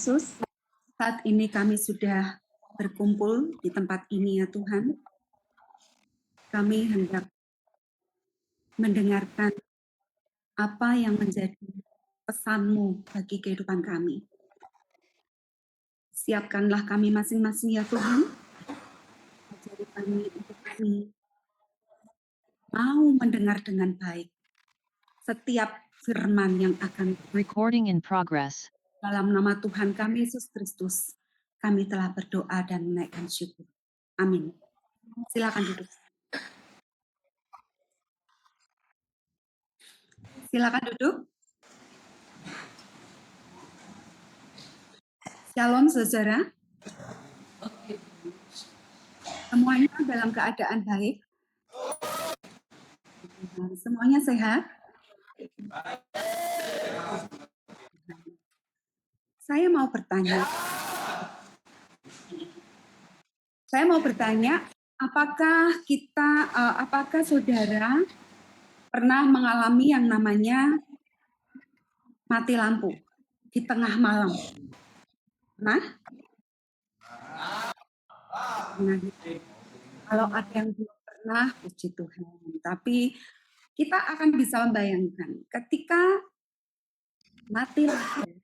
Yesus, saat ini kami sudah berkumpul di tempat ini ya Tuhan. Kami hendak mendengarkan apa yang menjadi pesan-Mu bagi kehidupan kami. Siapkanlah kami masing-masing ya Tuhan. Ajari kami untuk kami mau mendengar dengan baik setiap firman yang akan Recording in progress. dalam nama Tuhan kami Yesus Kristus. Kami telah berdoa dan menaikkan syukur. Amin. Silakan duduk. Silakan duduk. Shalom saudara. Semuanya dalam keadaan baik. Semuanya sehat. Saya mau bertanya, apakah saudara pernah mengalami yang namanya mati lampu di tengah malam? Nah, kalau ada yang belum pernah, puji Tuhan. Tapi kita akan bisa membayangkan ketika mati lampu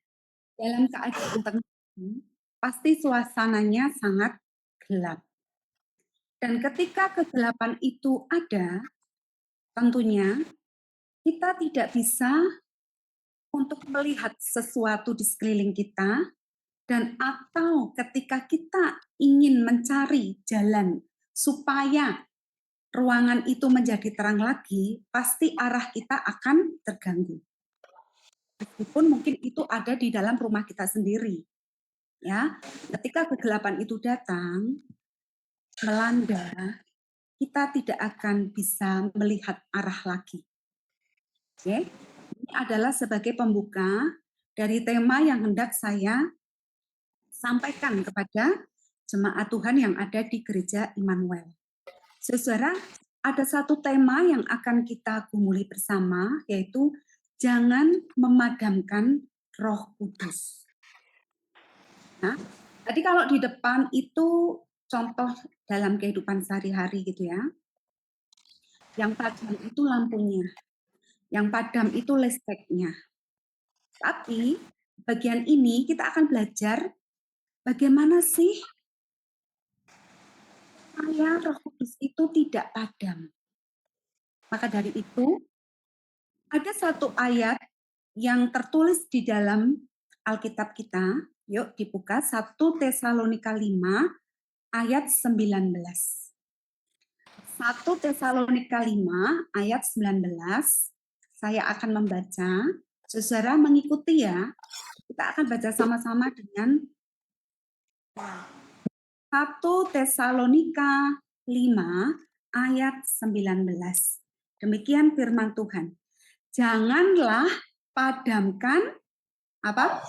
dalam keadaan tengah malam, pasti suasananya sangat gelap. Dan ketika kegelapan itu ada, tentunya kita tidak bisa untuk melihat sesuatu di sekeliling kita, dan atau ketika kita ingin mencari jalan supaya ruangan itu menjadi terang lagi, pasti arah kita akan terganggu. Meskipun mungkin itu ada di dalam rumah kita sendiri. Ya, ketika kegelapan itu datang, melanda, kita tidak akan bisa melihat arah lagi. Oke, ini adalah sebagai pembuka dari tema yang hendak saya sampaikan kepada jemaat Tuhan yang ada di Gereja Immanuel. Saudara, ada satu tema yang akan kita gumuli bersama, yaitu jangan memadamkan Roh Kudus. Nah, tadi kalau di depan itu contoh dalam kehidupan sehari-hari gitu ya. Yang padam itu lampunya, yang padam itu listriknya. Tapi bagian ini kita akan belajar bagaimana sih supaya Roh Kudus itu tidak padam. Maka dari itu, ada satu ayat yang tertulis di dalam Alkitab kita. Yuk dibuka 1 Tesalonika 5 ayat 19. 1 Tesalonika 5 ayat 19. Saya akan membaca. Saudara mengikuti ya. Kita akan baca sama-sama dengan 1 Tesalonika 5 ayat 19. Demikian firman Tuhan. Janganlah padamkan apa?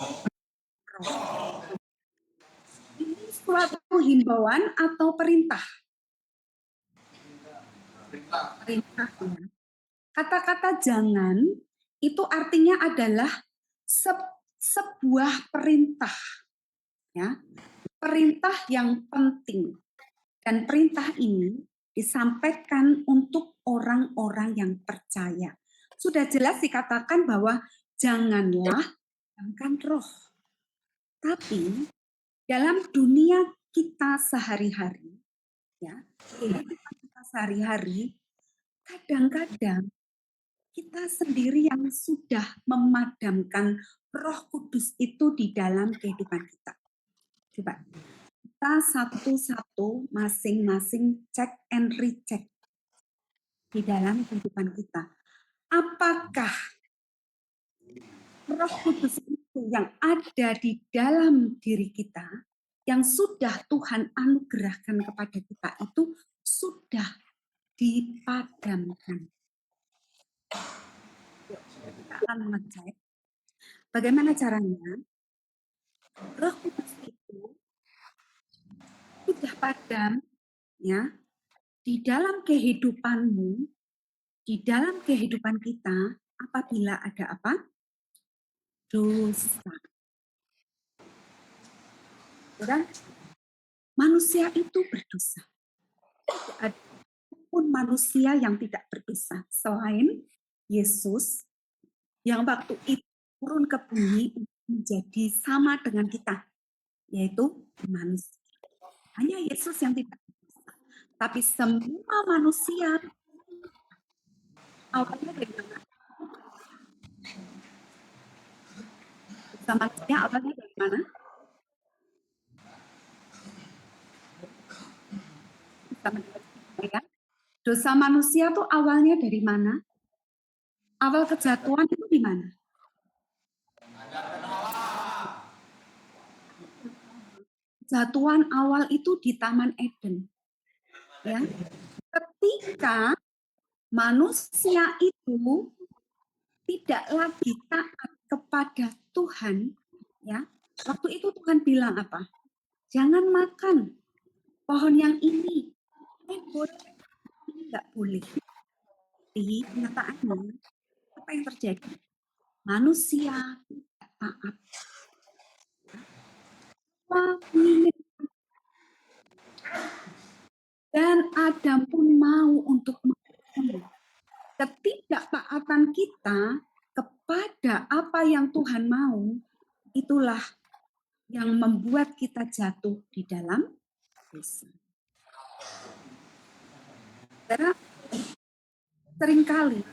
Ini suatu himbauan atau perintah? Perintah. Kata-kata jangan itu artinya adalah sebuah perintah. Ya. Perintah yang penting. Dan perintah ini disampaikan untuk orang-orang yang percaya. Sudah jelas dikatakan bahwa janganlah padamkan roh. Tapi dalam dunia kita sehari-hari, ya, kehidupan kita sehari-hari, kadang-kadang kita sendiri yang sudah memadamkan Roh Kudus itu di dalam kehidupan kita. Coba kita satu-satu masing-masing cek and recheck di dalam kehidupan kita. Apakah Roh Kudus itu yang ada di dalam diri kita, yang sudah Tuhan anugerahkan kepada kita itu sudah dipadamkan? Kita akan mengecek bagaimana caranya Roh Kudus itu sudah padam ya di dalam kehidupanmu, di dalam kehidupan kita apabila ada apa? Dosa. Dan manusia itu berdosa. Tidak ada pun manusia yang tidak berdosa selain Yesus yang waktu itu turun ke bumi menjadi sama dengan kita, yaitu manusia. Hanya Yesus yang tidak berdosa. Tapi semua manusia awalnya dari mana? Dosa manusia awalnya dari mana? Bisa mendengar saya? Dosa manusia tuh awalnya dari mana? Awal kejatuhan itu di mana? Kejatuhan awal itu di Taman Eden. Ya, ketika manusia itu tidak lagi taat kepada Tuhan, ya. Waktu itu Tuhan bilang apa? Jangan makan pohon yang ini. Boleh, ini nggak boleh. Di kenyataannya, apa yang terjadi? Manusia tidak taat. Dan Adam pun mau untuk makan. Ketidaktaatan kita kepada apa yang Tuhan mau, itulah yang membuat kita jatuh di dalam dosa. Karena seringkali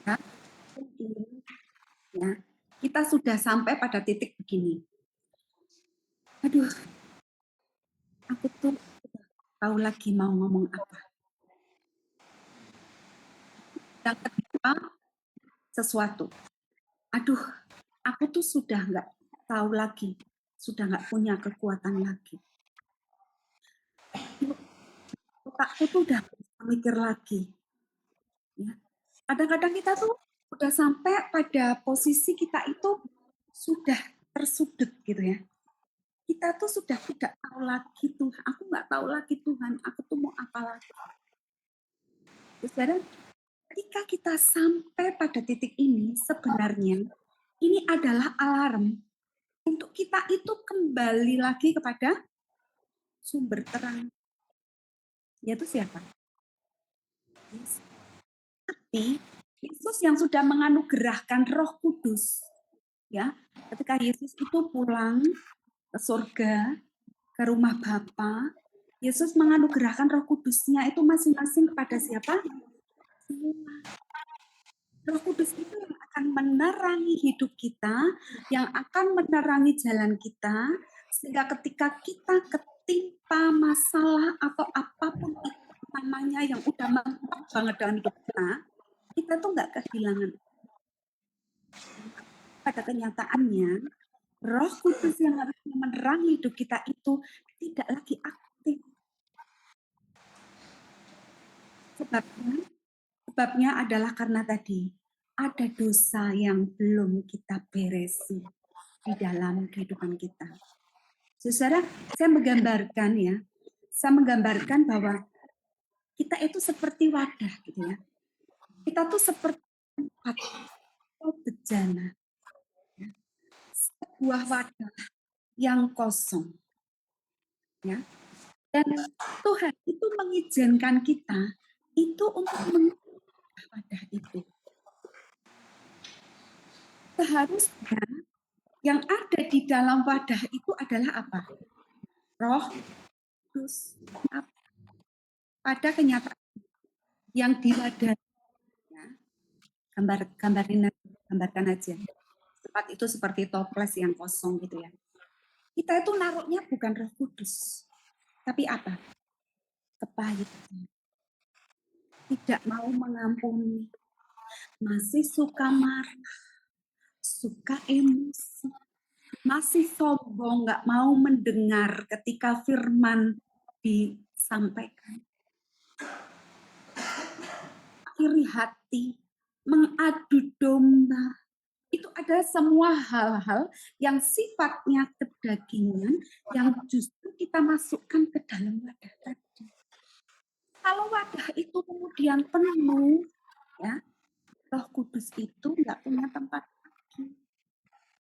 ya, ya, kita sudah sampai pada titik begini. Aduh, aku tuh tahu lagi mau ngomong apa. Yang kedua, sesuatu. Aduh, aku tuh sudah nggak tahu lagi, sudah nggak punya kekuatan lagi. Otakku tuh udah bisa mikir lagi. Ya. Kadang-kadang kita tuh udah sampai pada posisi kita itu sudah tersudut gitu ya. Kita tuh sudah tidak tahu lagi Tuhan. Aku nggak tahu lagi Tuhan. Aku tuh mau apa lagi. Saudara, ketika kita sampai pada titik ini, sebenarnya ini adalah alarm untuk kita itu kembali lagi kepada sumber terang. Yaitu siapa? Yesus. Tapi Yesus yang sudah menganugerahkan Roh Kudus, ya. Ketika Yesus itu pulang ke surga, ke rumah Bapa, Yesus menganugerahkan Roh Kudusnya itu masing-masing kepada siapa? Semua. Roh Kudus itu yang akan menerangi hidup kita, yang akan menerangi jalan kita, sehingga ketika kita ketimpa masalah atau apapun itu namanya yang udah mentok banget dalam hidup kita tuh nggak kehilangan. Pada kenyataannya, Roh Kudus yang harus menerangi hidup kita itu tidak lagi aktif. Sebabnya adalah karena tadi ada dosa yang belum kita beresi di dalam kehidupan kita. Saudara, saya menggambarkan bahwa kita itu seperti wadah gitu ya. Kita tuh seperti tempat atau bejana. Ya. Sebuah wadah yang kosong. Ya. Dan Tuhan itu mengizinkan kita itu untuk mengubah wadah itu. Seharusnya yang ada di dalam wadah itu adalah apa? Roh Kudus. Pada kenyataan yang di wadah, ya, gambarkan aja. Tempat itu seperti toples yang kosong gitu ya. Kita itu naruhnya bukan Roh Kudus, tapi apa? Kepahitan. Tidak mau mengampuni, masih suka marah, suka emosi, masih sombong, nggak mau mendengar ketika firman disampaikan. Iri hati, mengadu domba, itu ada semua hal-hal yang sifatnya kedagingan yang justru kita masukkan ke dalam wadah tadi. Kalau wadah itu kemudian penuh, ya, Roh Kudus itu nggak punya tempat lagi.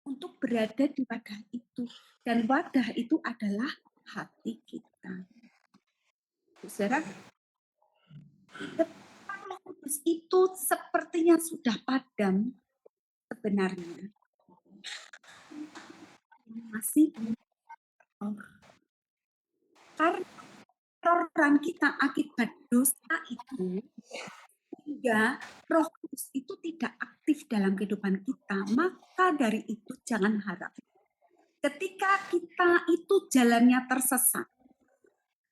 untuk berada di wadah itu. Dan wadah itu adalah hati kita. Saudara, ketika Roh Kudus itu sepertinya sudah padam sebenarnya. Masih karena peran kita akibat dosa itu, sehingga Roh Kudus itu tidak aktif dalam kehidupan kita, maka dari itu jangan harap. Ketika kita itu jalannya tersesat,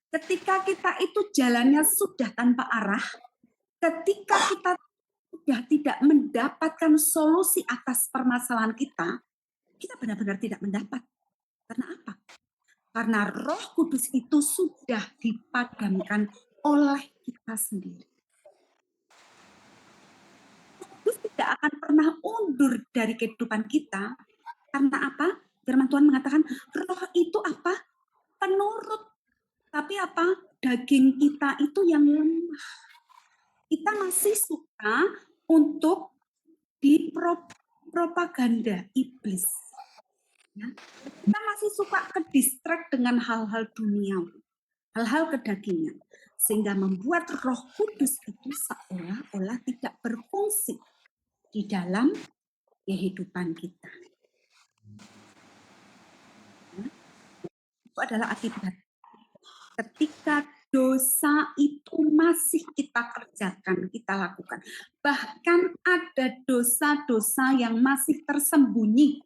ketika kita itu jalannya sudah tanpa arah, ketika kita sudah tidak mendapatkan solusi atas permasalahan kita, kita benar-benar tidak mendapat. Karena apa? Karena Roh Kudus itu sudah dipadamkan oleh kita sendiri. Kudus tidak akan pernah undur dari kehidupan kita. Karena apa? Firman Tuhan mengatakan, roh itu apa? Penurut. Tapi apa? Daging kita itu yang lemah. Kita masih suka untuk dipropaganda iblis. Ya. Kita masih suka ke distract dengan hal-hal duniawi, hal-hal kedagingan, sehingga membuat Roh Kudus itu seolah-olah tidak berfungsi di dalam kehidupan kita. Ya. Itu adalah akibat. Ketika dosa itu masih kita kerjakan, kita lakukan. Bahkan ada dosa-dosa yang masih tersembunyi.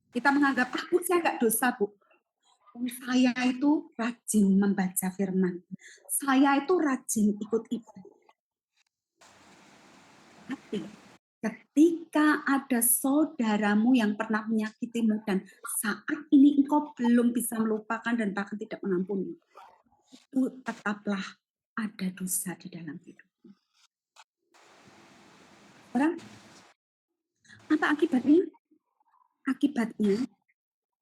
Kita menganggap, Bu, saya nggak dosa, Bu. Saya itu rajin membaca firman. Saya itu rajin ikut ibadah. Tapi ketika ada saudaramu yang pernah menyakitimu dan saat ini engkau belum bisa melupakan dan bahkan tidak mengampuni, itu tetaplah ada dosa di dalam hidupmu. Sekarang, apa akibatnya? Akibatnya,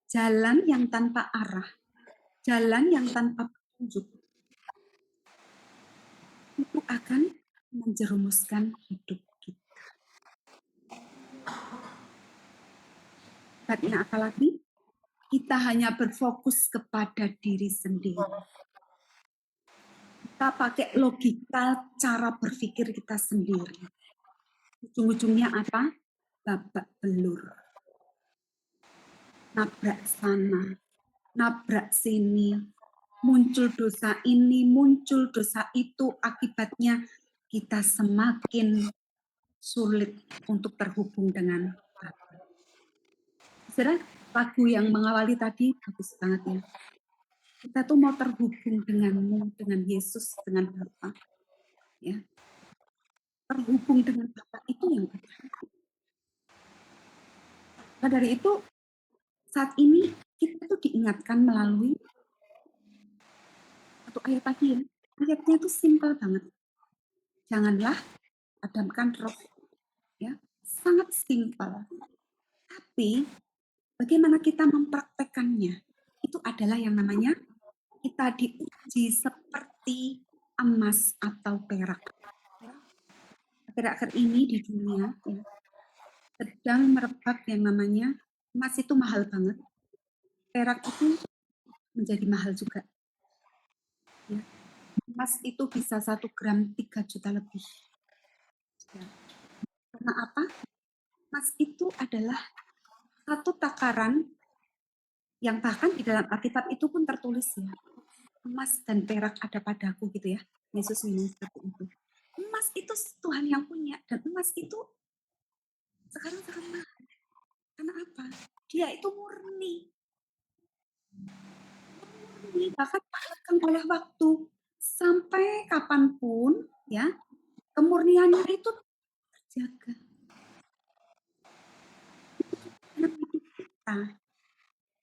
jalan yang tanpa arah, jalan yang tanpa petunjuk, itu akan menjerumuskan hidup kita. Akibatnya apalagi? Kita hanya berfokus kepada diri sendiri. Kita pakai logika cara berpikir kita sendiri. Ujung-ujungnya apa? Babak belur. Nabrak sana, nabrak sini, muncul dosa ini, muncul dosa itu, akibatnya kita semakin sulit untuk terhubung dengan Bapa. Saudara, lagu yang mengawali tadi bagus banget ya. Kita tuh mau terhubung denganmu, dengan Yesus, dengan Bapa. Ya. Terhubung dengan Bapa itu yang utama. Nah, dari itu saat ini kita tuh diingatkan melalui satu ayat tadi ya. Ayatnya itu simpel banget. Janganlah padamkan roh. Ya, sangat simpel. Tapi bagaimana kita mempraktekannya? Itu adalah yang namanya kita diuji seperti emas atau perak. Akhir-akhir ini di dunia ya, sedang merebak yang namanya emas itu mahal banget. Perak itu menjadi mahal juga. Ya. Emas itu bisa 1 gram 3 juta lebih. Ya. Karena apa? Emas itu adalah satu takaran yang bahkan di dalam Alkitab itu pun tertulis ya. Emas dan perak ada padaku gitu ya. Yesus minum seperti itu. Emas itu Tuhan yang punya dan emas itu sekarang sangat mahal. Karena apa? Dia itu murni. Bahkan tak lekang oleh waktu. Sampai kapanpun ya, kemurniannya itu terjaga.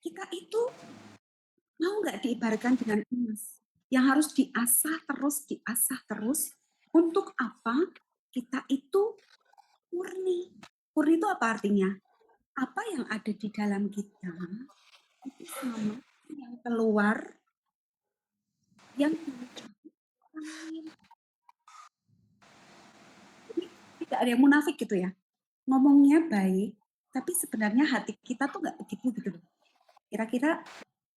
Kita itu mau nggak diibaratkan dengan emas yang harus diasah terus. Untuk apa? Kita itu murni. Murni itu apa artinya? Apa yang ada di dalam kita itu sama yang keluar, yang lain. Jadi, tidak ada yang munafik gitu ya. Ngomongnya baik, Tapi sebenarnya hati kita tuh nggak begitu gitu loh. Kira-kira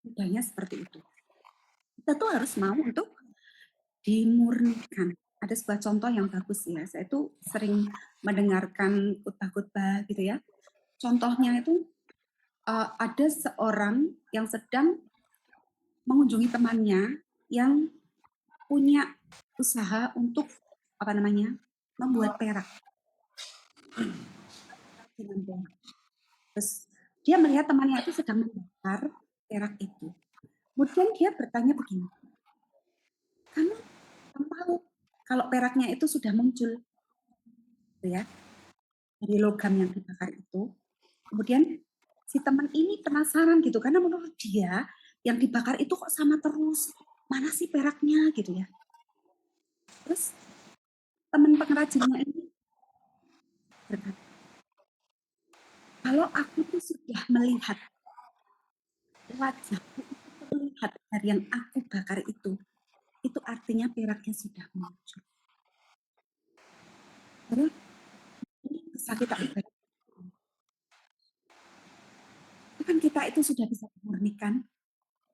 mudahnya seperti itu. Kita tuh harus mau untuk dimurnikan. Ada sebuah contoh yang bagus ya. Saya tuh sering mendengarkan khotbah-khotbah gitu ya. Contohnya itu ada seorang yang sedang mengunjungi temannya yang punya usaha untuk apa namanya membuat perak dengan perak. Terus dia melihat temannya itu sedang membakar perak itu. Kemudian dia bertanya begini, kamu tahu kalau peraknya itu sudah muncul, gitu ya, dari logam yang dibakar itu. Kemudian si teman ini penasaran gitu, karena menurut dia yang dibakar itu kok sama terus, mana sih peraknya gitu ya. Terus teman pengrajinnya ini berkata, kalau aku tuh sudah melihat wajahku itu terlihat dari yang aku bakar itu artinya peraknya sudah muncul. Terus ini bisa kita ubah. Kan kita itu sudah bisa memurnikan,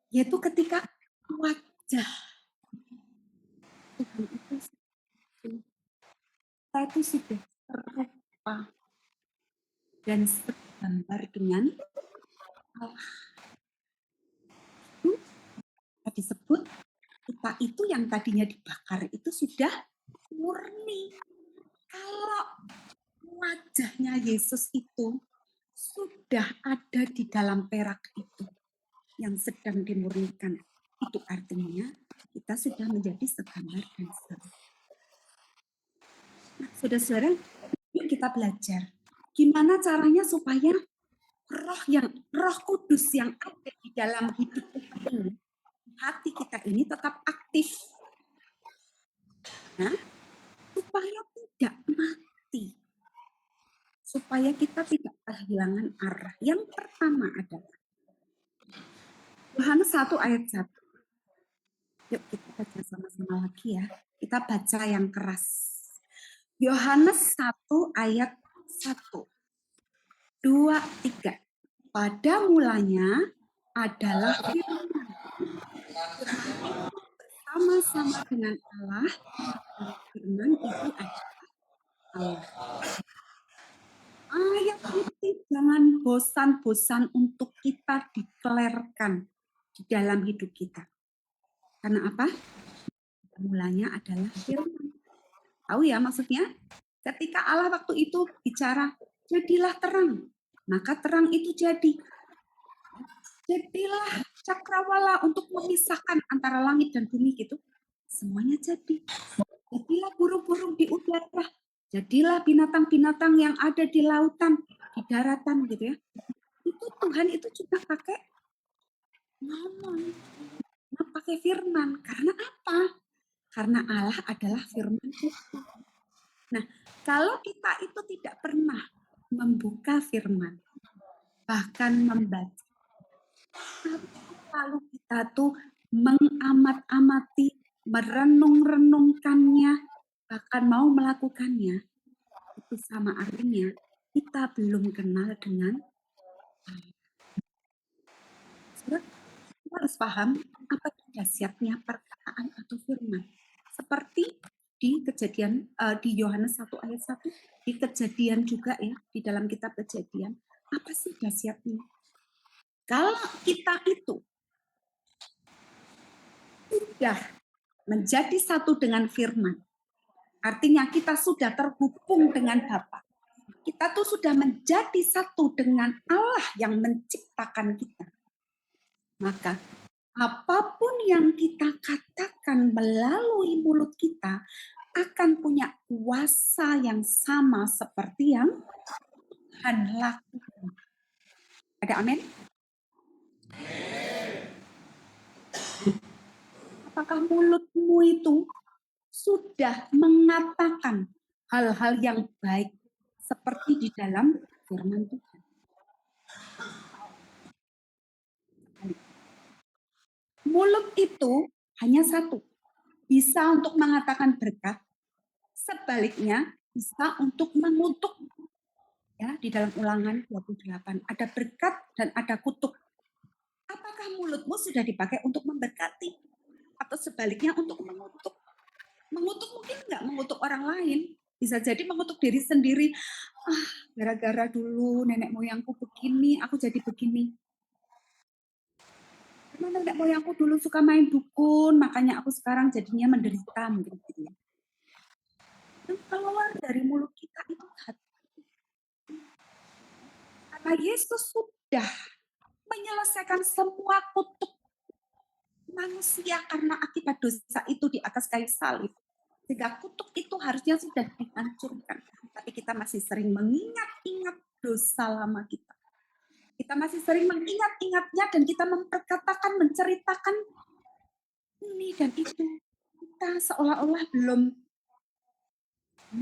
yaitu ketika wajah Tuhan itu kita itu sudah serupa dan segambar dengan Allah. Itu disebut kita itu yang tadinya dibakar itu sudah murni. Kalau wajahnya Yesus itu sudah ada di dalam perak itu yang sedang dimurnikan, itu artinya kita sudah menjadi segambar dan serupa. Nah, saudara-saudara, yuk kita belajar gimana caranya supaya Roh Kudus yang ada di dalam hidup kita ini, hati kita ini tetap aktif, nah, supaya tidak mati, supaya kita tidak kehilangan arah. Yang pertama adalah Yohanes 1 ayat 1. Yuk kita baca sama-sama lagi ya. Kita baca yang keras. Yohanes 1 ayat 1. 2, 3. Pada mulanya adalah firman. Sama-sama dengan Allah, dan firman itu adalah Allah. Ayat ini jangan bosan-bosan untuk kita deklarkan di dalam hidup kita. Karena apa? Mulanya adalah firman. Tahu ya maksudnya? Ketika Allah waktu itu bicara, jadilah terang. Maka terang itu jadi. Jadilah cakrawala untuk memisahkan antara langit dan bumi gitu. Semuanya jadi. Jadilah burung-burung di udara. Jadilah binatang-binatang yang ada di lautan, di daratan gitu ya. Itu Tuhan itu cuma pakai ngomong, pakai firman. Karena apa? Karena Allah adalah firman itu. Nah, kalau kita itu tidak pernah membuka firman, bahkan membaca, lalu kita tuh mengamat-amati, merenung-renungkannya, bahkan mau melakukannya, itu sama artinya kita belum kenal dengan Allah. Kita harus paham apa dahsyatnya perkataan atau firman. Seperti di Kejadian di Yohanes 1 ayat 1, di Kejadian juga ya, di dalam kitab Kejadian. Apa sih dahsyatnya? Kalau kita itu sudah menjadi satu dengan firman, artinya kita sudah terhubung dengan Bapa. Kita tuh sudah menjadi satu dengan Allah yang menciptakan kita. Maka apapun yang kita katakan melalui mulut kita akan punya kuasa yang sama seperti yang Tuhan lakukan. Ada amin? Apakah mulutmu itu sudah mengatakan hal-hal yang baik seperti di dalam firman Tuhan? Mulut itu hanya satu, bisa untuk mengatakan berkat, sebaliknya bisa untuk mengutuk. Ya, di dalam Ulangan 28 ada berkat dan ada kutuk. Apakah mulutmu sudah dipakai untuk memberkati atau sebaliknya untuk mengutuk? Mengutuk mungkin nggak mengutuk orang lain, bisa jadi mengutuk diri sendiri. Ah, gara-gara dulu nenek moyangku begini, aku jadi begini. Karena nenek moyangku dulu suka main dukun, makanya aku sekarang jadinya menderita, mungkin gitu ya. Yang keluar dari mulut kita itu hati. Karena Yesus sudah menyelesaikan semua kutuk manusia karena akibat dosa itu di atas kayu salib. Sehingga kutuk itu harusnya sudah dihancurkan. Tapi kita masih sering mengingat-ingat dosa lama kita. Kita masih sering mengingat-ingatnya dan kita memperkatakan, menceritakan ini dan itu. Kita seolah-olah belum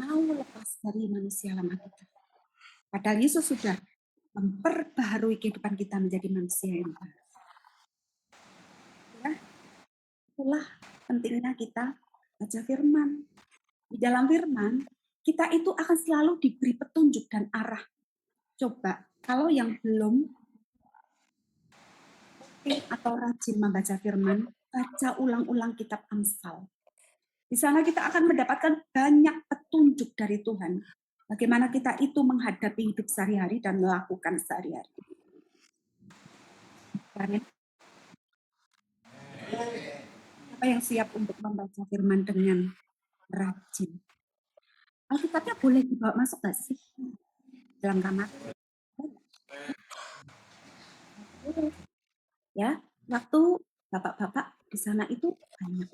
mau lepas dari manusia lama kita. Padahal Yesus sudah memperbaharui kehidupan kita menjadi manusia yang baru. Ya, itulah pentingnya kita baca firman. Di dalam firman, kita itu akan selalu diberi petunjuk dan arah. Coba, kalau yang belum atau rajin membaca firman, baca ulang-ulang kitab Amsal. Di sana kita akan mendapatkan banyak petunjuk dari Tuhan. Bagaimana kita itu menghadapi hidup sehari-hari dan melakukan sehari-hari. Siapa yang siap untuk membaca firman dengan rajin? Alkitabnya boleh dibawa masuk nggak sih? Dalam kamar? Ya, waktu bapak-bapak di sana itu banyak.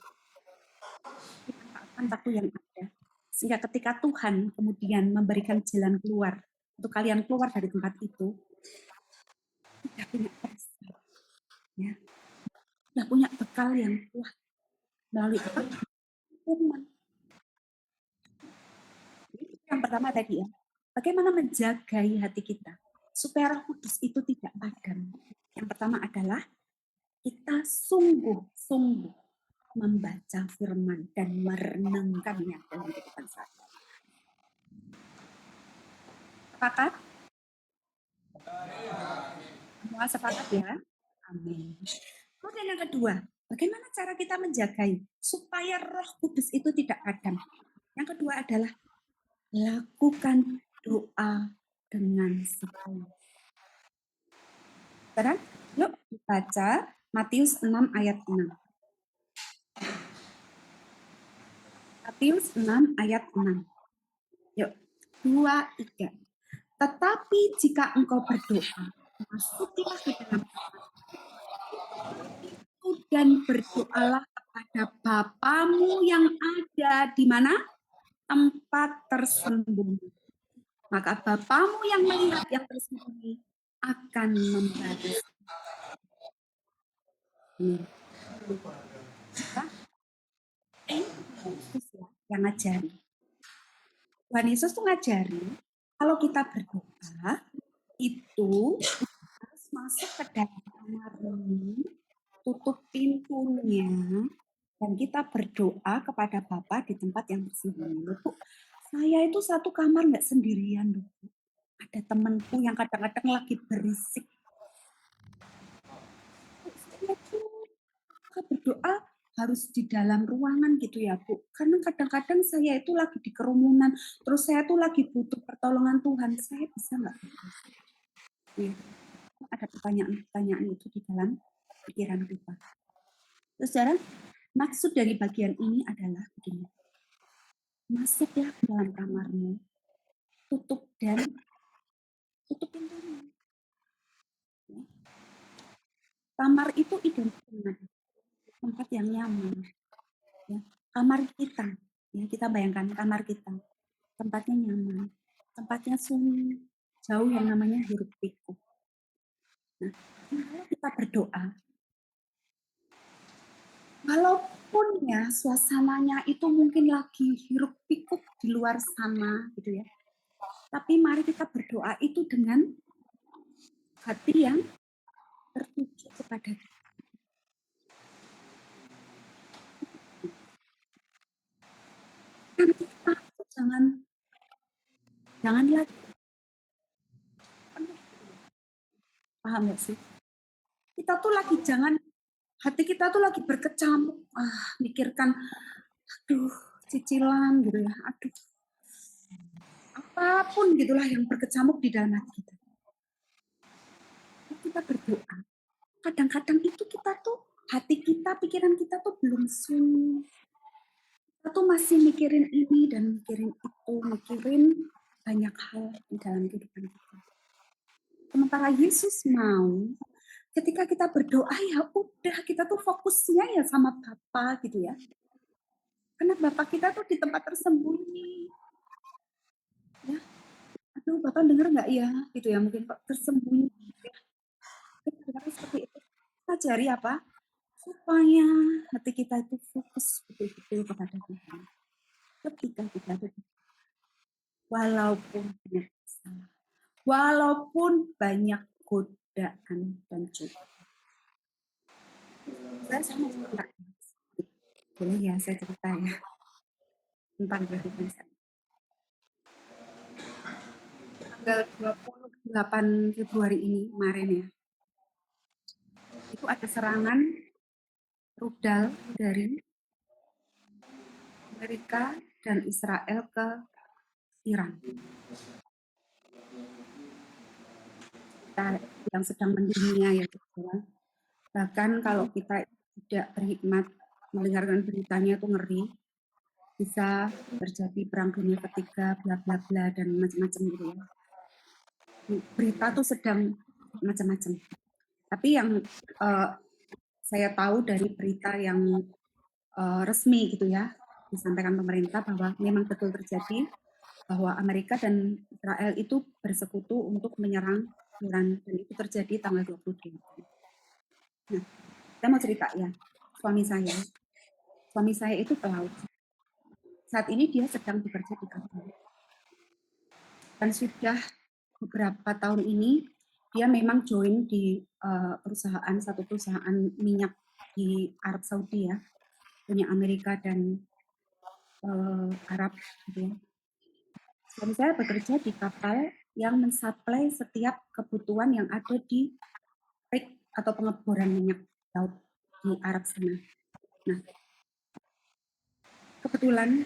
Dimanfaatkan waktu yang ada. Sehingga ketika Tuhan kemudian memberikan jalan keluar untuk kalian keluar dari tempat itu, tidak punya perasaan. Ya, sudah punya bekal yang kuat melalui apa? Firman. Yang pertama tadi ya, bagaimana menjagai hati kita supaya Roh Kudus itu tidak padam. Yang pertama adalah kita sungguh-sungguh membaca firman dan merenungkannya dalam kehidupan sehari-hari. Sepakat? Semua sepakat ya? Amin. Kemudian yang kedua, bagaimana cara kita menjagai supaya Roh Kudus itu tidak padam? Yang kedua adalah lakukan doa dengan sepenuh. Sekarang, yuk baca Matius 6 ayat 6. Matius 6 ayat 6. Yuk, 2, 3. Tetapi jika engkau berdoa, masuklah ke dalam kamar itu dan berdoalah kepada Bapamu yang ada di mana? Tempat tersembunyi. Maka Bapamu yang melihat yang tersembunyi akan membalas. Yesus ya, yang ngajari. Tuhan Yesus tuh ngajari, kalau kita berdoa, itu harus masuk ke dalam kamar ini, tutup pintunya, dan kita berdoa kepada Bapa di tempat yang tersembunyi. Bu, saya itu satu kamar nggak sendirian, Bu. Ada temanku yang kadang-kadang lagi berisik. Saya tuh berdoa harus di dalam ruangan gitu ya Bu. Karena kadang-kadang saya itu lagi di kerumunan, terus saya tuh lagi butuh pertolongan Tuhan. Saya bisa nggak? Ya, ada pertanyaan-pertanyaan itu di dalam pikiran kita. Terus sekarang maksud dari bagian ini adalah begini. Masuklah ke dalam kamarmu, tutup pintunya. Ya. Kamar itu identik dengan tempat yang nyaman. Ya. Kamar kita, ya kita bayangkan kamar kita, tempatnya nyaman, tempatnya sunyi, jauh yang namanya hiruk pikuk. Nah, kalau kita berdoa, walaupun ya suasananya itu mungkin lagi hiruk pikuk di luar sana, gitu ya. Tapi mari kita berdoa itu dengan hati yang tertuju kepada Tuhan. Kita jangan lagi Paham nggak sih? Kita tuh lagi hati kita tuh lagi berkecamuk, mikirkan, aduh, cicilan gitu ya, aduh, apapun gitulah yang berkecamuk di dalam hati kita. Kalau kita berdoa, kadang-kadang itu kita tuh, hati kita, pikiran kita tuh belum sunyi. Kita tuh masih mikirin ini dan mikirin itu, mikirin banyak hal di dalam kehidupan kita. Sementara Yesus mau ketika kita berdoa, ya udah kita tuh fokusnya ya sama Bapa gitu ya. Karena Bapak kita tuh di tempat tersembunyi. Ya, aduh Bapak dengar nggak ya? Gitu ya, mungkin kok tersembunyi. Gitu ya. Kadang-kadang seperti itu. Kita cari apa? Supaya hati kita itu fokus betul-betul kepada Tuhan. Ketika kita berdoa, walaupun banyak masalah, walaupun banyak godaan dan cobaan. Saya sama cerita. Boleh ya saya cerita ya tentang kehidupan saya. Tanggal 28 Februari ini kemarin ya, itu ada serangan rudal dari Amerika dan Israel ke Iran. Kita yang sedang mendunia ya teman. Bahkan kalau kita tidak berhikmat mendengarkan beritanya itu ngeri, bisa terjadi perang dunia ketiga, bla bla bla dan macam-macam gitu ya. Berita tuh sedang macam-macam. Tapi yang saya tahu dari berita yang resmi gitu ya, disampaikan pemerintah bahwa memang betul terjadi bahwa Amerika dan Israel itu bersekutu untuk menyerang Iran dan itu terjadi tanggal 28. Nah, saya mau cerita ya, suami saya itu pelaut. Saat ini dia sedang bekerja di kapal. Dan sudah beberapa tahun ini dia memang join di satu perusahaan minyak di Arab Saudi ya, punya Amerika dan Arab gitu ya. Suami saya bekerja di kapal yang mensuplai setiap kebutuhan yang ada di rig atau pengeboran minyak laut di Arab sana. Nah, kebetulan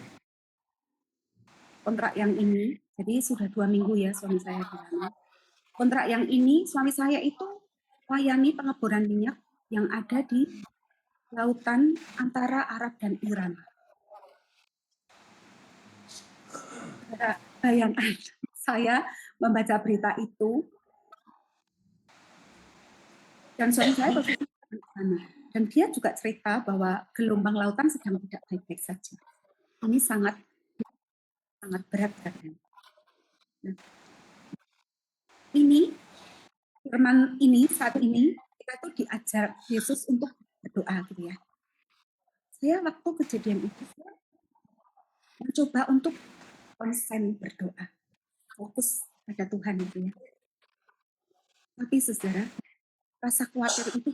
kontrak yang ini, jadi sudah 2 minggu ya suami saya di sana. Kontrak yang ini suami saya itu layani pengeboran minyak yang ada di lautan antara Arab dan Iran. Bayangkan saya membaca berita itu dan suami saya posisi di sana. Dan dia juga cerita bahwa gelombang lautan sedang tidak baik-baik saja. Ini sangat sangat berat katanya. Nah, ini firman ini saat ini kita tuh diajar Yesus untuk berdoa gitu ya. Saya waktu kejadian itu saya mencoba untuk konsen berdoa, fokus pada Tuhan gitu ya. Tapi saudara, rasa khawatir itu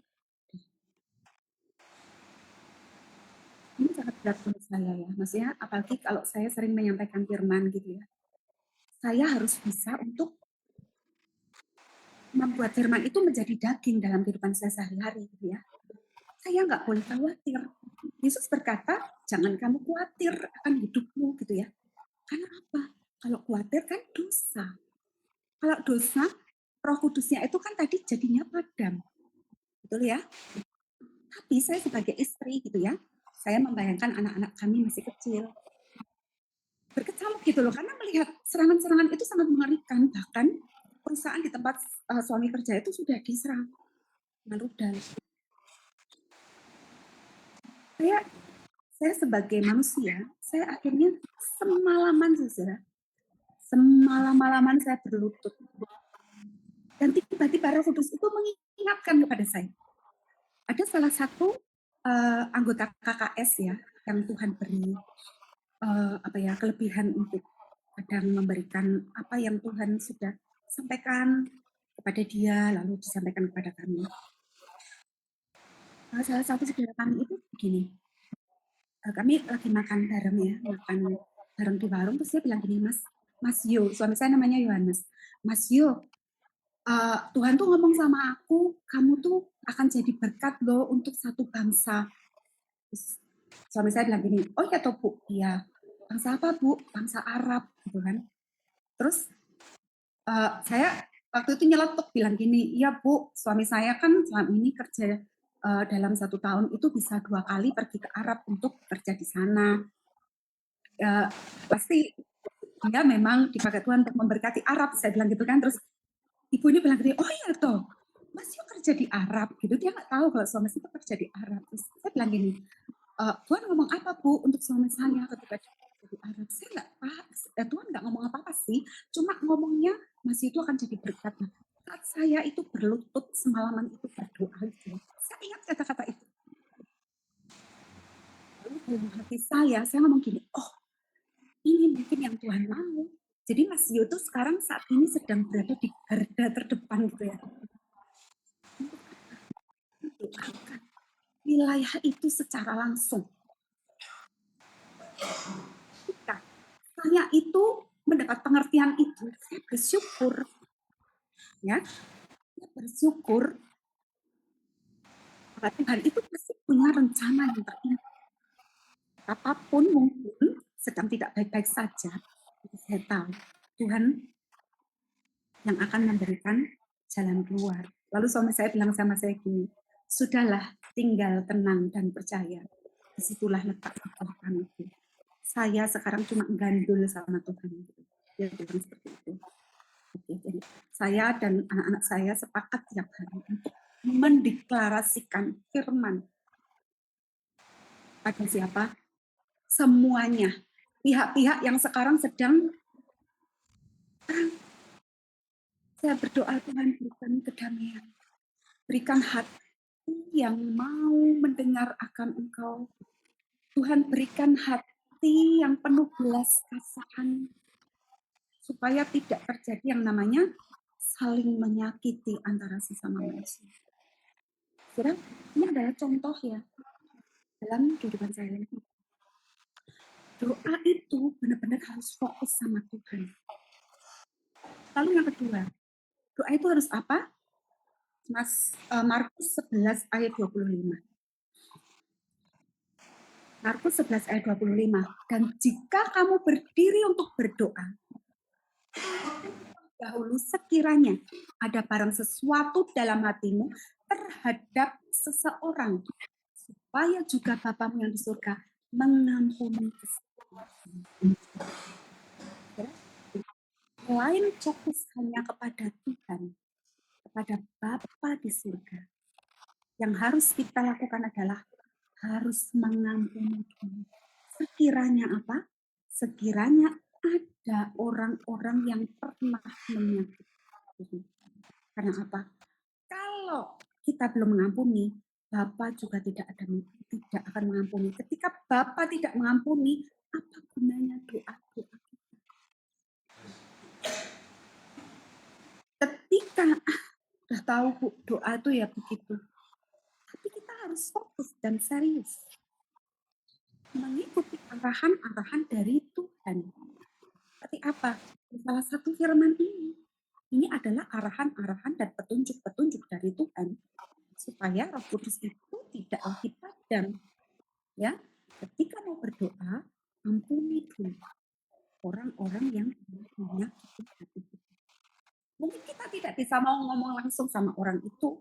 ini sangat berat buat saya ya. Maksudnya apalagi kalau saya sering menyampaikan firman gitu ya. Saya harus bisa untuk membuat firman itu menjadi daging dalam kehidupan saya sehari-hari gitu ya. Saya nggak boleh khawatir. Yesus berkata, jangan kamu khawatir akan hidupmu gitu ya. Karena apa? Kalau khawatir kan dosa. Kalau dosa, Roh Kudusnya itu kan tadi jadinya padam. Betul ya? Tapi saya sebagai istri gitu ya, saya membayangkan anak-anak kami masih kecil. Berkecamuk gitu loh, karena melihat serangan-serangan itu sangat mengerikan. Bahkan perusahaan di tempat suami kerja itu sudah diserang dengan rudal. Saya sebagai manusia, saya akhirnya semalaman saya berlutut. Dan tiba-tiba Roh Kudus itu mengingatkan kepada saya. Ada salah satu anggota KKS ya, yang Tuhan beri kelebihan untuk kadang memberikan apa yang Tuhan sudah sampaikan kepada dia, lalu disampaikan kepada kami. Salah satu saudara kami itu begini, kami lagi makan bareng ya, makan bareng di warung, terus dia bilang gini, Mas Yo, suami saya namanya Yohanes, Mas Yo, Tuhan tuh ngomong sama aku, kamu tuh akan jadi berkat loh untuk satu bangsa. Terus suami saya bilang gini, oh ya toh Bu, iya. Bangsa apa Bu? Bangsa Arab gitu kan. Terus saya waktu itu nyeletuk bilang gini, iya Bu, suami saya kan selama ini kerja dalam 1 tahun itu bisa 2 kali pergi ke Arab untuk kerja di sana. Pasti dia memang dipakai Tuhan untuk memberkati Arab, saya bilang gitu kan. Terus ibunya bilang gini, oh iya toh, Mas Yo kerja di Arab gitu. Dia nggak tahu kalau suami saya kerja di Arab. Terus saya bilang gini, Tuhan ngomong apa Bu untuk suami saya ketika dia kerja di Arab? Saya nggak tahu, Tuhan nggak ngomong apa-apa sih, cuma ngomongnya Mas itu akan jadi berkat. Nah, saat saya itu berlutut semalaman itu berdoa gitu, saya ingat kata-kata itu. Lalu dalam hati saya ngomong gini, oh ini mungkin yang Tuhan mau. Jadi Mas Yo tuh sekarang saat ini sedang berada di garda terdepan gitu ya. Doakan wilayah itu secara langsung. Ketika saya itu mendapat pengertian itu, saya bersyukur, ya, saya bersyukur bahwa Tuhan itu pasti punya rencana yang terindah. Apapun mungkin sedang tidak baik-baik saja, saya tahu Tuhan yang akan memberikan jalan keluar. Lalu suami saya bilang sama saya gini, sudahlah, tinggal tenang dan percaya. Disitulah letak kekuatan itu. Saya sekarang cuma gandul sama Tuhan. Dia bilang seperti itu. Oke, jadi saya dan anak-anak saya sepakat tiap hari untuk mendeklarasikan firman pada siapa? Semuanya. Pihak-pihak yang sekarang sedang, saya berdoa Tuhan berikan kedamaian. Berikan hati yang mau mendengar akan Engkau. Tuhan berikan hati yang penuh belas kasihan supaya tidak terjadi yang namanya saling menyakiti antara sesama manusia. Kira ini adalah contoh ya dalam kehidupan saya. Doa itu benar-benar harus fokus sama Tuhan. Lalu yang kedua, doa itu harus apa? Markus 11 ayat 25. Markus 11 ayat 25. Dan jika kamu berdiri untuk berdoa, dahulu sekiranya ada barang sesuatu dalam hatimu terhadap seseorang, supaya juga Bapamu yang di surga mengampuni kesalahan. Selain fokus hanya kepada Tuhan, kepada Bapa di surga, yang harus kita lakukan adalah harus mengampuni. Sekiranya apa? Sekiranya ada orang-orang yang pernah menyakiti. Karena apa? Kalau kita belum mengampuni, Bapa juga tidak akan mengampuni. Ketika Bapa tidak mengampuni, apa gunanya doa-doa? Ketika udah tahu Bu, doa itu ya begitu. Tapi kita harus fokus dan serius mengikuti arahan-arahan dari Tuhan. Seperti apa? Salah satu firman ini adalah arahan-arahan dan petunjuk-petunjuk dari Tuhan supaya Roh Kudus itu tidak lagi padam. Ya, ketika mau berdoa, ampuni dulu orang-orang yang menyakiti hati kita. Mungkin kita tidak bisa mau ngomong langsung sama orang itu,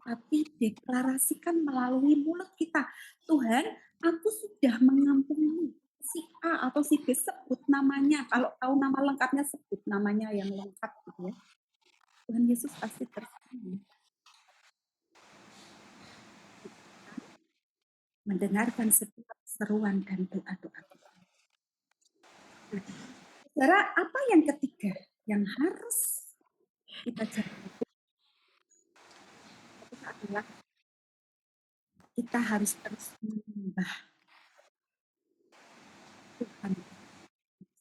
tapi deklarasikan melalui mulut kita. Tuhan, aku sudah mengampuni si A atau si B, sebut namanya. Kalau tahu nama lengkapnya, sebut namanya yang lengkap gitu ya. Tuhan Yesus pasti tersenyum. Mendengarkan setiap seruan dan doa-doa kita. Nah, saudara, apa yang ketiga yang harus kita jaga adalah kita harus terus menyembah Tuhan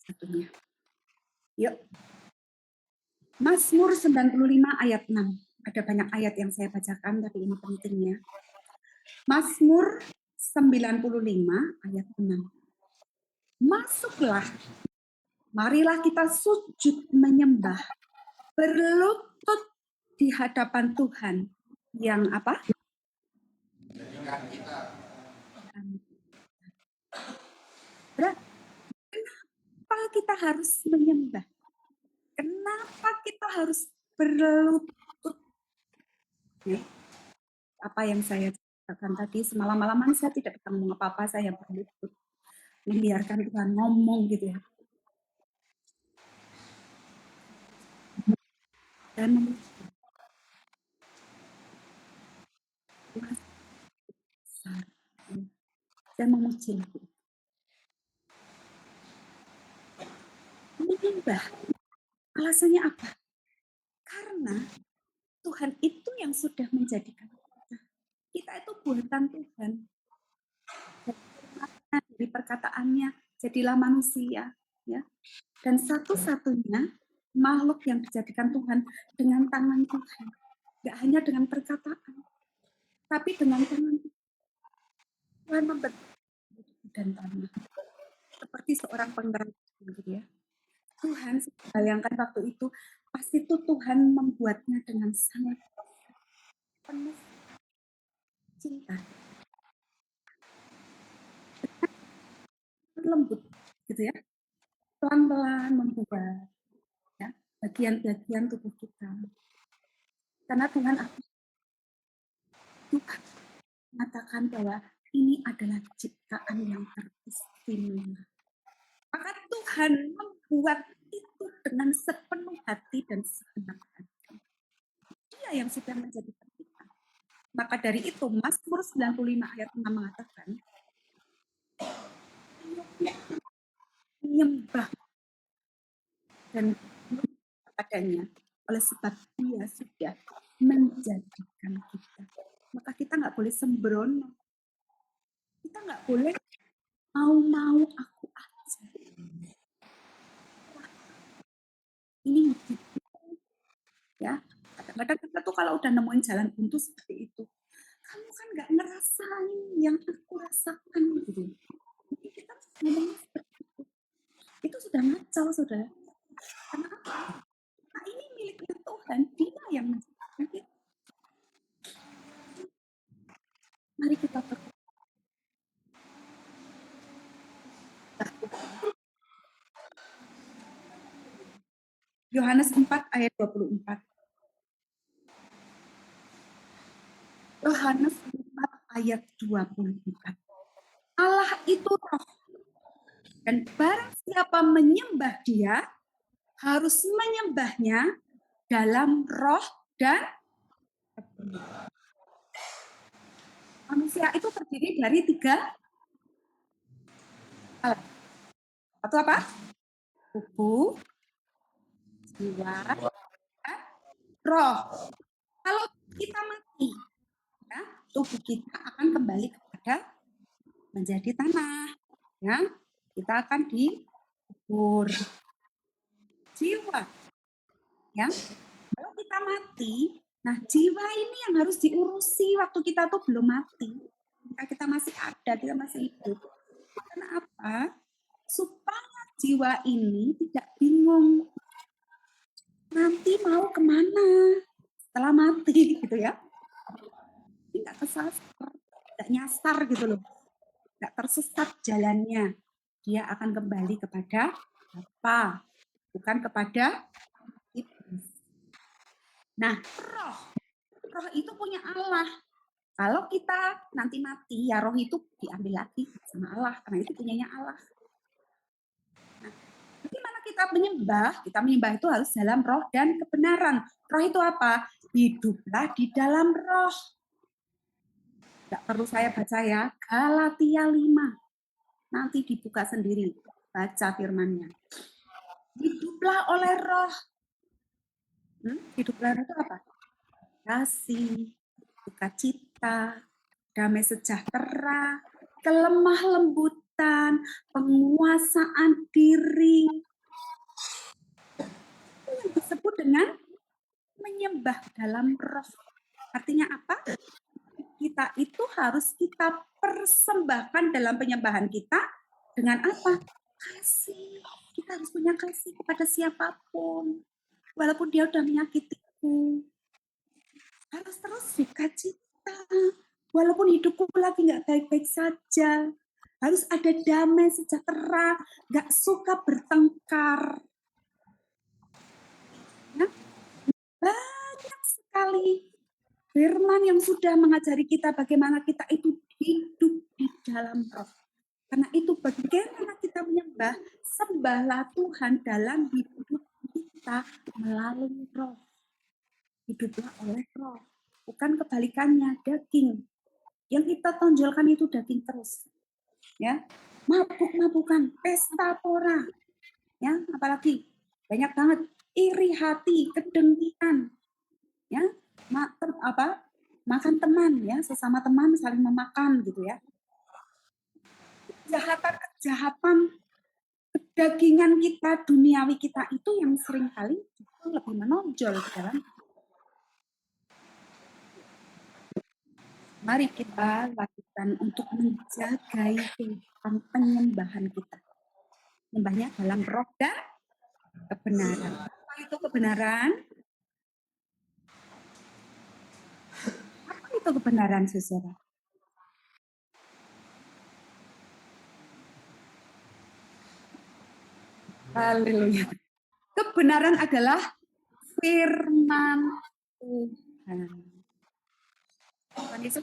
satunya. Yuk, Mazmur 95 ayat 6. Ada banyak ayat yang saya bacakan, tapi ini pentingnya. Mazmur 95 ayat 6. Masuklah, marilah kita sujud menyembah, berlutut di hadapan Tuhan yang apa? Kenapa kita harus menyembah? Kenapa kita harus berlutut? Ya, apa yang saya katakan tadi, semalam-malaman saya tidak bisa ngomong apa-apa, saya berlutut. Membiarkan Tuhan ngomong gitu ya. Dan saya memuji lagu itu. Menyembah. Alasannya apa? Karena Tuhan itu yang sudah menjadikan kita. Kita itu buatan Tuhan. Dari perkataannya, jadilah manusia. Ya. Dan satu-satunya makhluk yang dijadikan Tuhan dengan tangan Tuhan. Gak hanya dengan perkataan, tapi dengan tangan Tuhan membentuk dan tanah. Seperti seorang penggerak gitu ya. Tuhan, bayangkan waktu itu, pasti itu Tuhan membuatnya dengan sangat penuh cinta. Lembut gitu ya. Pelan-pelan membuat ya, bagian-bagian tubuh kita. Karena Tuhan mengatakan bahwa ini adalah ciptaan yang teristimewa. Maka Tuhan membuat itu dengan sepenuh hati dan segenap hati. Dia yang sudah menjadikan kita. Maka dari itu Mazmur 95 ayat 6 mengatakan, menyembah dan kepadanya oleh sebab dia sudah menjadikan kita. Maka kita nggak boleh sembrono. Kita nggak boleh mau aku aja. Ini ya. Kadang-kadang kita tuh kalau udah nemuin jalan buntu seperti itu, kamu kan nggak ngerasain yang aku rasakan gitu. Jadi kita ngomongnya seperti itu. Itu sudah ngacau, saudara. Kenapa? Nah, ini miliknya Tuhan, Dia yang menciptakan kita. Mari kita berdoa. Yohanes 4 ayat 24. Yohanes 4 ayat 24. Allah itu roh. Dan barang siapa menyembah Dia, harus menyembahnya dalam roh dan manusia itu terdiri dari 3 alat. Satu apa? Tubuh, jiwa, dan roh. Kalau kita mati, ya, tubuh kita akan kembali kepada menjadi tanah. Ya, kita akan dikubur. Jiwa, ya, kalau kita mati, nah jiwa ini yang harus diurusi waktu kita tuh belum mati. Kita masih ada, kita masih hidup. Karena apa? Supaya jiwa ini tidak bingung nanti mau kemana setelah mati gitu ya. Tidak kesasar, tidak nyasar gitu loh. Tidak tersesat jalannya. Dia akan kembali kepada apa? Bukan kepada iblis. Nah, roh itu punya Allah. Kalau kita nanti mati, ya roh itu diambil lagi sama Allah, karena itu punyanya Allah. Nah, bagaimana kita menyembah? Kita menyembah itu harus dalam roh dan kebenaran. Roh itu apa? Hiduplah di dalam roh. Tidak perlu saya baca ya, Galatia 5. Nanti dibuka sendiri, baca firmannya. Hiduplah oleh roh. Hiduplah itu apa? Kasih, sukacita, damai sejahtera, kelemah lembutan, penguasaan diri. Itu yang disebut dengan menyembah dalam roh. Artinya apa? Kita itu harus kita persembahkan dalam penyembahan kita dengan apa? Kasih. Kita harus punya kasih kepada siapapun. Walaupun dia udah menyakitiku. harus terus sukacita. Walaupun hidupku lagi nggak baik-baik saja, harus ada damai sejahtera, nggak suka bertengkar. Ya, banyak sekali firman yang sudah mengajari kita bagaimana kita itu hidup di dalam roh. Karena itu bagaimana kita menyembah, sembahlah Tuhan dalam hidup kita melalui roh. Hiduplah oleh roh. Bukan kebalikannya, daging. Yang kita tonjolkan itu daging terus. Ya, mabuk-mabukan, pesta pora. Ya, apalagi banyak banget iri hati, kedengkian. Ya, makan teman ya, sesama teman saling memakan gitu ya. Kejahatan kedagingan kita, duniawi kita itu yang seringkali itu lebih menonjol di dalam. Mari kita lakukan untuk menjaga kehidupan penyembahan kita. Menyembahnya dalam roh dan kebenaran. Apa itu kebenaran? Apa itu kebenaran, saudara? Haleluya. Kebenaran adalah firman Tuhan. Tuhan Yesus,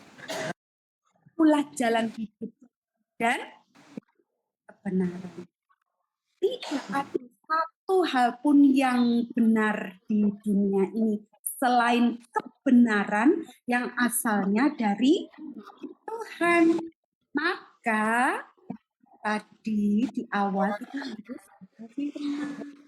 itulah jalan hidup dan kebenaran. Tidak ada satu hal pun yang benar di dunia ini selain kebenaran yang asalnya dari Tuhan. Maka tadi di awal kita harus ada firman.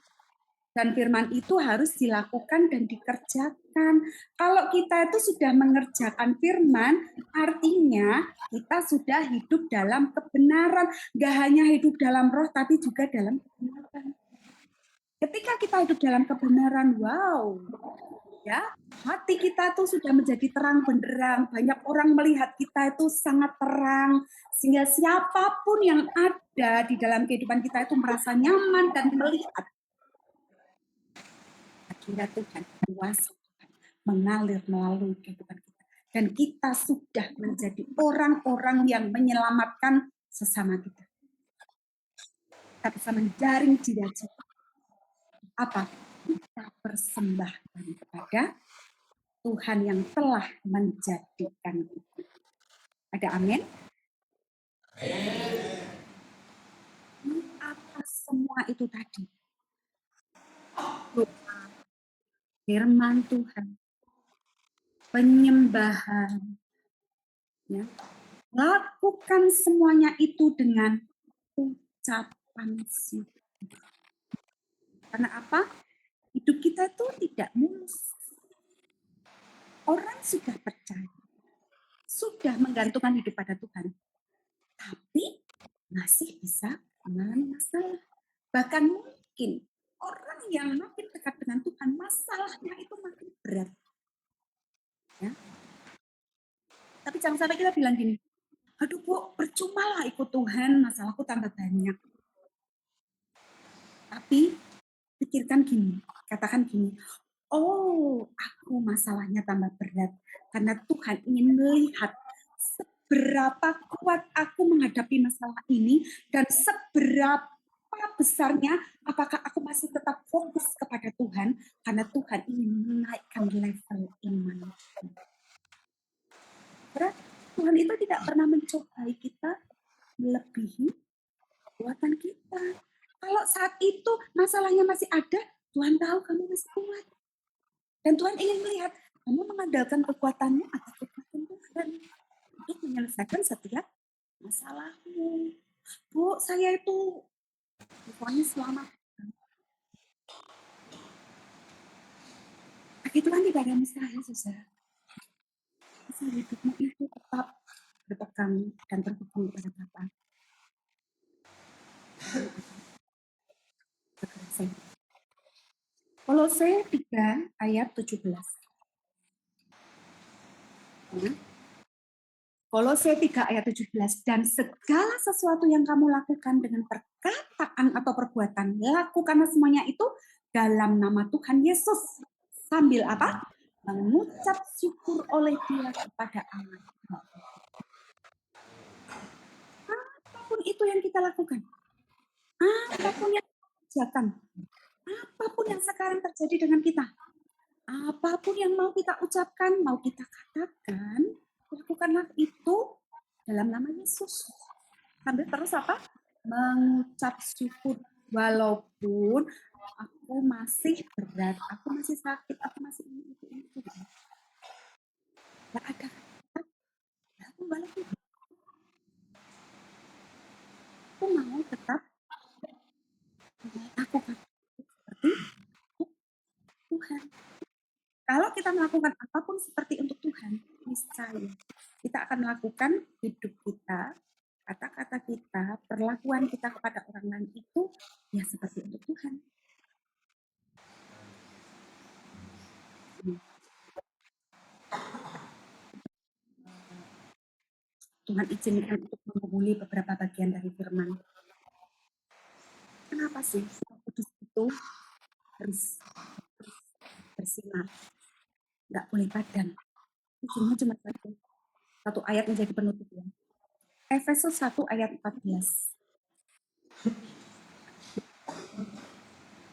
Dan firman itu harus dilakukan dan dikerjakan. Kalau kita itu sudah mengerjakan firman, artinya kita sudah hidup dalam kebenaran. Gak hanya hidup dalam roh, tapi juga dalam kebenaran. Ketika kita hidup dalam kebenaran, wow, ya, hati kita tuh sudah menjadi terang benderang. Banyak orang melihat kita itu sangat terang, sehingga siapapun yang ada di dalam kehidupan kita itu merasa nyaman dan melihat akhirnya Tuhan kuasa mengalir melalui kehidupan kita. Dan kita sudah menjadi orang-orang yang menyelamatkan sesama kita. Kita bisa menjaring cita-cita. Apa? Kita persembahkan kepada Tuhan yang telah menjadikan kita. Ada amin? Di atas semua itu tadi, doa, firman Tuhan, penyembahan, ya, lakukan semuanya itu dengan ucapan syukur. Karena apa? Hidup kita itu tidak mulus. Orang sudah percaya, sudah menggantungkan hidup pada Tuhan, tapi masih bisa mengalami masalah. Bahkan mungkin orang yang makin dekat dengan Tuhan, masalahnya itu makin berat. Ya. Tapi jangan sampai kita bilang gini, aduh Bu, percuma lah ikut Tuhan, masalahku tambah banyak. Tapi pikirkan gini, katakan gini, oh aku masalahnya tambah berat, karena Tuhan ingin melihat seberapa kuat aku menghadapi masalah ini, dan seberapa besarnya apakah aku masih tetap fokus kepada Tuhan, karena Tuhan ingin menaikkan level iman. Karena Tuhan itu tidak pernah mencobai kita melebihi kekuatan kita. Kalau saat itu masalahnya masih ada, Tuhan tahu kamu masih kuat. Dan Tuhan ingin melihat kamu mengandalkan kekuatanmu atau kekuatan Tuhan untuk menyelesaikan setiap masalahmu. Bu, saya itu pokoknya selamat. Bagi Tuhan tidak ada mustahil, saudara. Asal hidupmu itu tetap berpegang dan terhubung kepada Bapa. Kolose 3 ayat 17. Kolose 3 ayat 17. Dan segala sesuatu yang kamu lakukan dengan perkataan atau perbuatan, lakukanlah semuanya itu dalam nama Tuhan Yesus. Sambil apa? mengucap syukur oleh dia kepada Allah. Apapun itu yang kita lakukan, apapun yang kita kerjakan, apapun yang sekarang terjadi dengan kita, apapun yang mau kita ucapkan, mau kita katakan, lakukanlah itu dalam nama Yesus. Sambil terus apa? Mengucap syukur walaupun aku masih berat, aku masih sakit, aku masih ini itu. Gak ada kata, walaupun aku mau tetap melakukan seperti Tuhan. Kalau kita melakukan apapun seperti untuk Tuhan, niscaya kita akan melakukan hidup kita, kata-kata kita, perlakuan kita kepada orang lain itu ya seperti untuk Tuhan. Tuhan izinkan untuk menggumuli beberapa bagian dari firman. Kenapa sih Kudus itu harus bersinar? Nggak boleh padam. Izinnya cuma satu ayat menjadi penutup ya. Efesus 1 ayat 14.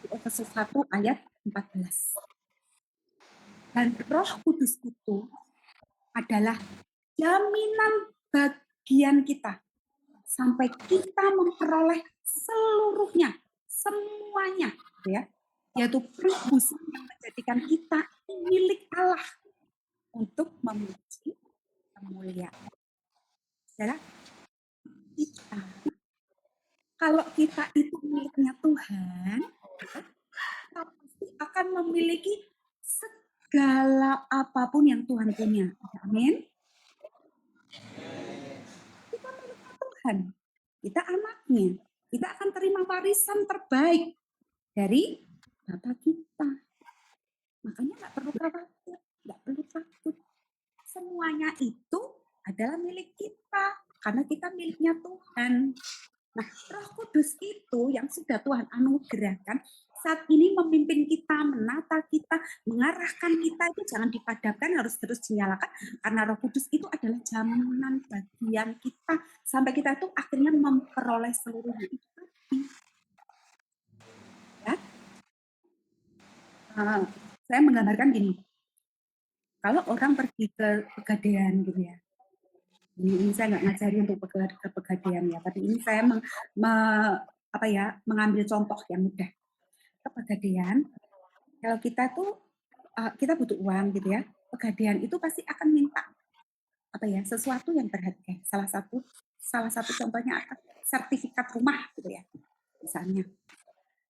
Efesus 1 ayat 14. Dan Roh Kudus itu adalah jaminan bagian kita sampai kita memperoleh seluruhnya, semuanya, ya, yaitu perubusan yang menjadikan kita milik Allah untuk memuji kemuliaan. Ya, kita, kalau kita itu miliknya Tuhan, kita pasti akan memiliki segala apapun yang Tuhan punya. Amin. Kita miliknya Tuhan. Kita anaknya. Kita akan terima warisan terbaik dari Bapa kita. Makanya nggak perlu khawatir, nggak perlu takut. Semuanya itu adalah milik kita. Karena kita miliknya Tuhan. Nah, Roh Kudus itu yang sudah Tuhan anugerahkan saat ini memimpin kita, menata kita, mengarahkan kita itu jangan dipadamkan, harus terus dinyalakan karena Roh Kudus itu adalah jaminan bagian kita sampai kita itu akhirnya memperoleh seluruhnya itu tadi. Ya. Saya menggambarkan gini, kalau orang pergi ke pegadaian gitu ya, ini saya nggak ngajari untuk ke pegadaian ya, tapi ini saya mengambil contoh yang mudah. Ke pegadaian, kalau kita tuh kita butuh uang gitu ya, pegadaian itu pasti akan minta sesuatu yang berharga. Salah satu contohnya sertifikat rumah gitu ya, misalnya.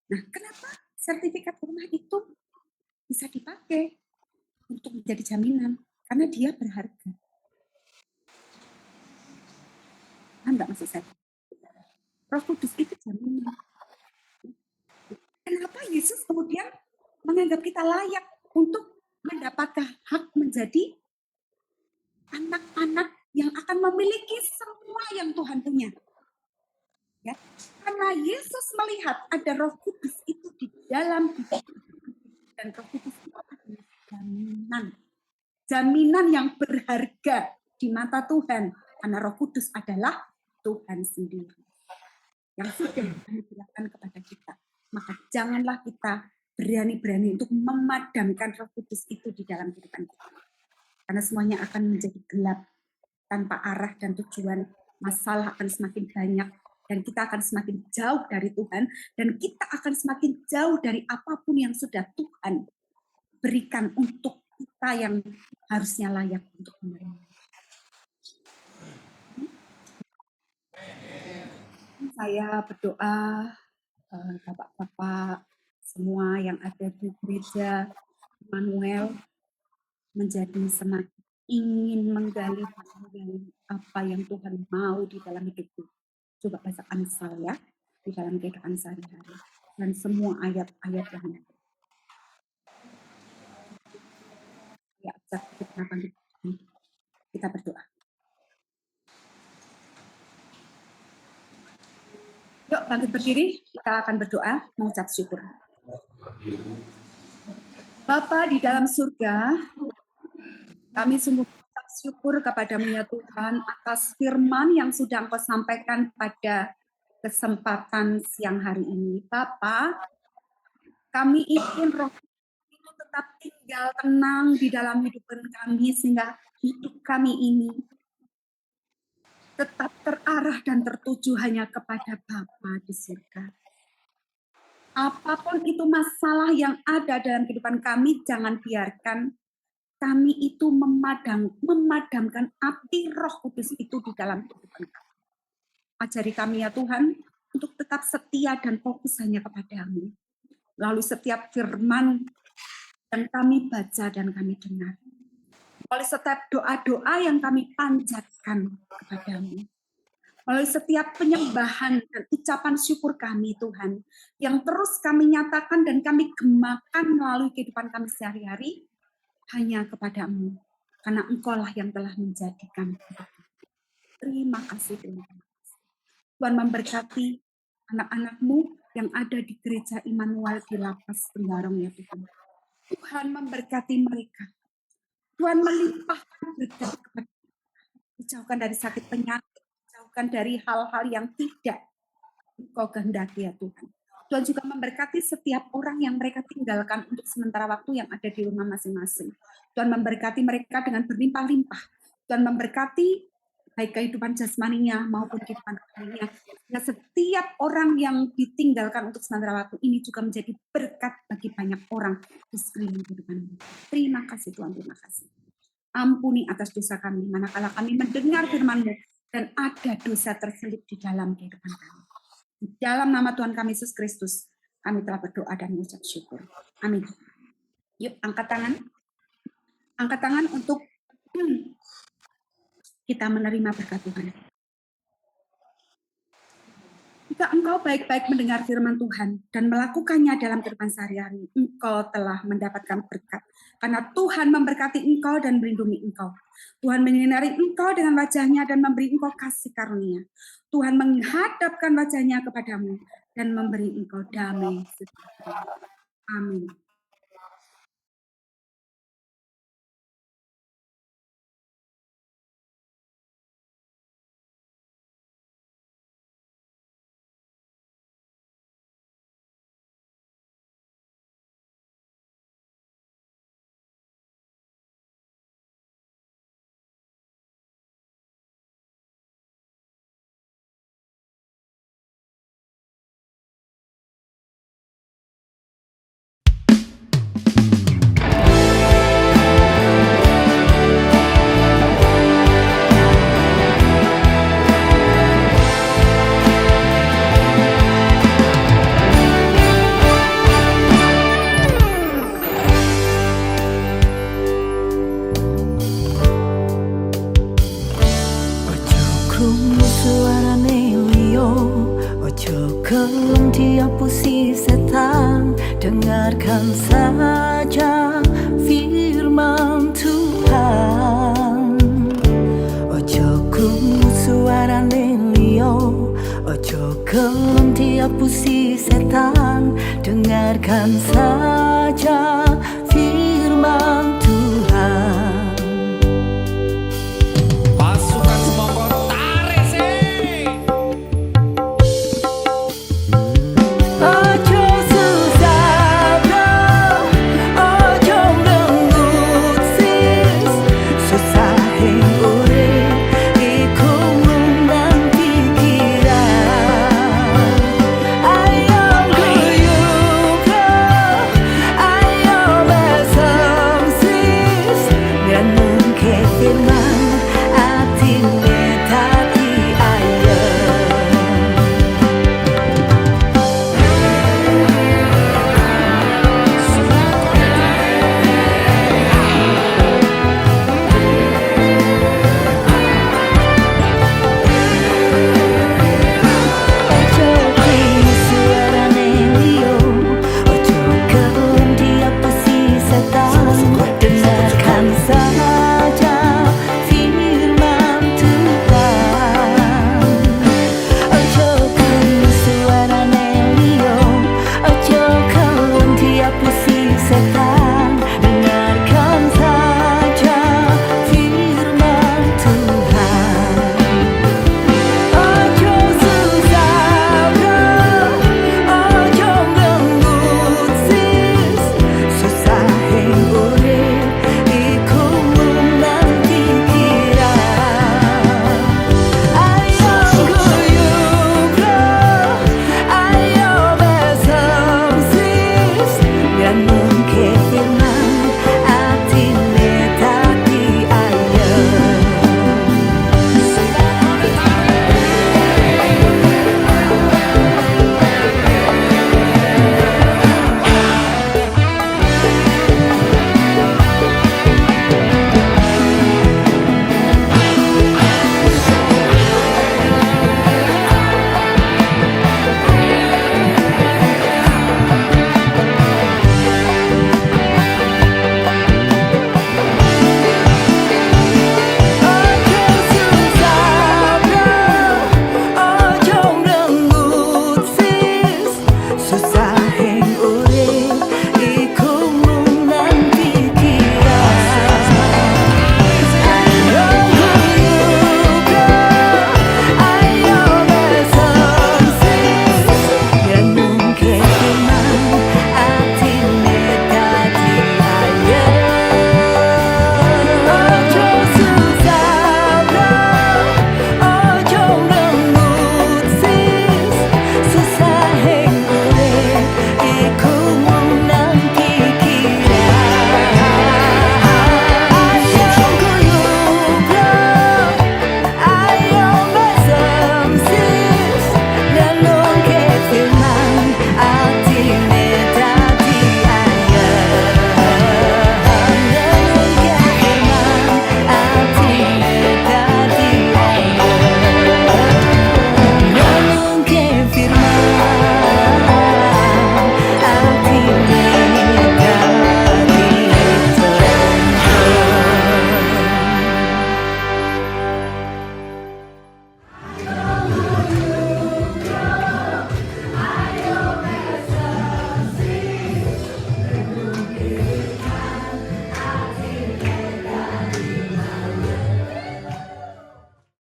Nah, kenapa sertifikat rumah itu bisa dipakai untuk menjadi jaminan? Karena dia berharga. Enggak maksud saya. Roh Kudus itu jaminan. Kenapa Yesus kemudian menganggap kita layak untuk mendapatkan hak menjadi anak-anak yang akan memiliki semua yang Tuhan punya? Ya, karena Yesus melihat ada Roh Kudus itu di dalam hidup dan Roh Kudus itu adalah jaminan yang berharga di mata Tuhan, karena Roh Kudus adalah Tuhan sendiri yang sudah dijelaskan kepada kita. Maka janganlah kita berani-berani untuk memadamkan Roh Kudus itu di dalam kehidupan kita, karena semuanya akan menjadi gelap tanpa arah dan tujuan. Masalah akan semakin banyak dan kita akan semakin jauh dari Tuhan dan kita akan semakin jauh dari apapun yang sudah Tuhan berikan untuk kita yang harusnya layak untuk menerima. Saya berdoa Bapak-bapak semua yang ada di gereja Immanuel menjadi semakin ingin menggali apa yang Tuhan mau di dalam hidupku. Coba baca Amsal ya, di dalam kehidupan sehari-hari. Dan semua ayat-ayat yang ada. Ya, kita berdoa. Yuk, bangkit berdiri, kita akan berdoa, mengucap syukur. Bapa di dalam surga, Kami sungguh mengucap syukur kepada-Mu ya Tuhan atas firman yang sudah Engkau sampaikan pada kesempatan siang hari ini. Bapa, kami ingin Roh itu tetap tinggal tenang di dalam hidup kami sehingga hidup kami ini tetap terarah dan tertuju hanya kepada Bapa di surga. Apapun itu masalah yang ada dalam kehidupan kami, jangan biarkan kami itu memadamkan api Roh Kudus itu di dalam kehidupan kami. Ajari kami ya Tuhan, untuk tetap setia dan fokus hanya kepada-Mu. Lalu setiap firman yang kami baca dan kami dengar, melalui setiap doa-doa yang kami panjatkan kepada-Mu, melalui setiap penyembahan dan ucapan syukur kami Tuhan, yang terus kami nyatakan dan kami gemakan melalui kehidupan kami sehari-hari, hanya kepada-Mu, karena Engkaulah yang telah menjadikan kita. Terima kasih, terima kasih. Tuhan memberkati anak-anak-Mu yang ada di gereja Immanuel di Lapas Tenggarong ya Tuhan. Tuhan memberkati mereka. Tuhan melimpahkan berkat kepada mereka. Dijauhkan dari sakit penyakit, dijauhkan dari hal-hal yang tidak Engkau kehendaki ya Tuhan. Tuhan juga memberkati setiap orang yang mereka tinggalkan untuk sementara waktu yang ada di rumah masing-masing. Tuhan memberkati mereka dengan berlimpah-limpah. Tuhan memberkati baik kehidupan jasmaninya maupun kehidupan rohaninya. Nah, setiap orang yang ditinggalkan untuk sementara waktu ini juga menjadi berkat bagi banyak orang di sekeliling kehidupan. Terima kasih Tuhan, terima kasih. Ampuni atas dosa kami, manakala kami mendengar firman-Mu dan ada dosa terselip di dalam kehidupan kami. Di dalam nama Tuhan kami Yesus Kristus, kami telah berdoa dan mengucap syukur. Amin. Yuk, angkat tangan. Angkat tangan untuk kita menerima berkat Tuhan. Jika engkau baik-baik mendengar firman Tuhan dan melakukannya dalam kehidupan sehari-hari, engkau telah mendapatkan berkat. Karena Tuhan memberkati engkau dan melindungi engkau. Tuhan menyinari engkau dengan wajahnya dan memberi engkau kasih karunia. Tuhan menghadapkan wajahnya kepadamu dan memberi engkau damai sejahtera. Amin. Puisi setan, dengarkan saja firman Tuhan. Ojo krungu suarane liya, ojo gelem diapusi setan, dengarkan saja